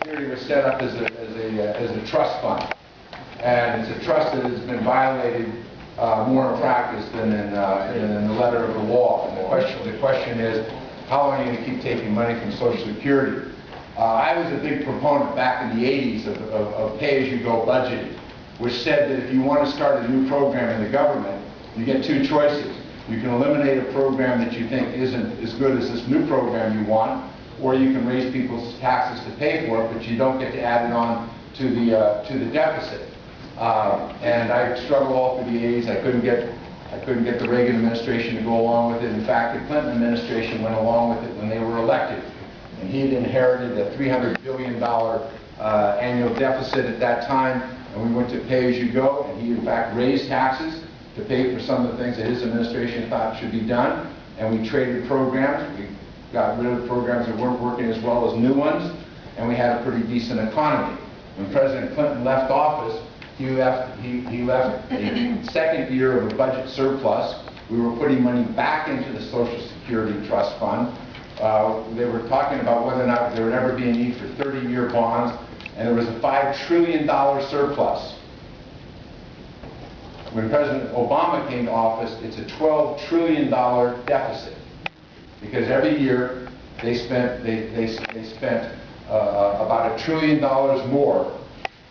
Security was set up as a trust fund, and it's a trust that has been violated more in practice than in the letter of the law. And the question is, how long are you going to keep taking money from Social Security? I was a big proponent back in the 80s of pay-as-you-go budgeting, which said that if you want to start a new program in the government, you get two choices. You can eliminate a program that you think isn't as good as this new program you want, or you can raise people's taxes to pay for it, but you don't get to add it on to the deficit. And I struggled all through the 80s. I couldn't get the Reagan administration to go along with it. In fact, the Clinton administration went along with it when they were elected. And he had inherited a $300 billion annual deficit at that time, and we went to pay-as-you-go, and he in fact raised taxes to pay for some of the things that his administration thought should be done, and we traded programs. We got rid of programs that weren't working as well as new ones, and we had a pretty decent economy. When President Clinton left office, he left a second year of a budget surplus. We were putting money back into the Social Security Trust Fund. They were talking about whether or not there would ever be a need for 30-year bonds, and there was a $5 trillion surplus. When President Obama came to office, it's a $12 trillion deficit, because every year they spent about $1 trillion more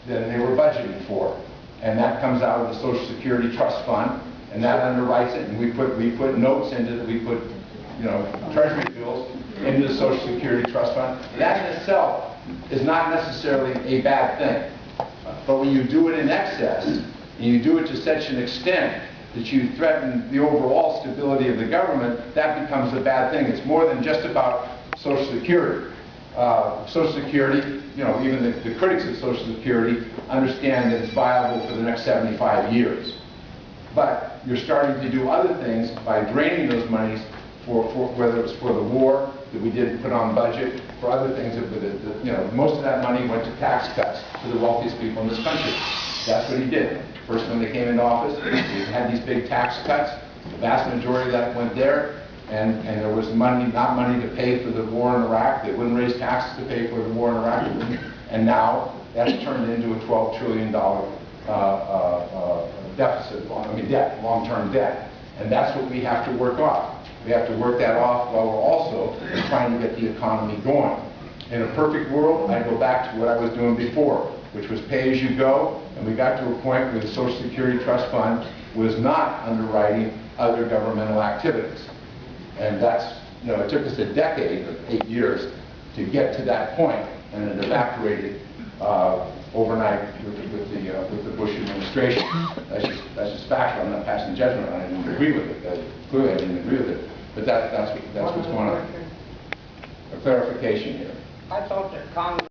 than they were budgeting for, and that comes out of the Social Security Trust Fund, and that underwrites it. And we put notes into it. We put treasury bills into the Social Security Trust Fund. That in itself is not necessarily a bad thing, but when you do it in excess, and you do it to such an extent that you threaten the overall stability of the government, that becomes a bad thing. It's more than just about Social Security. Social Security, even the critics of Social Security understand that it's viable for the next 75 years. But you're starting to do other things by draining those monies for whether it's for the war that we didn't put on budget, for other things that most of that money went to tax cuts to the wealthiest people in this country. That's what he did. First, when they came into office, they had these big tax cuts. The vast majority of that went there, and there was not money to pay for the war in Iraq. They wouldn't raise taxes to pay for the war in Iraq, and now that's turned into a $12 trillion deficit, long-term debt, and that's what we have to work off. We have to work that off while we're also trying to get the economy going. In a perfect world, I'd go back to what I was doing before, which was pay-as-you-go, and we got to a point where the Social Security Trust Fund was not underwriting other governmental activities. And that's, it took us a decade, 8 years, to get to that point, and it evaporated overnight with the Bush administration. That's just factual. I'm not passing judgment on it. I didn't agree with it. Clearly, I didn't agree with it. But that's what's going on. A clarification here. I thought that Congress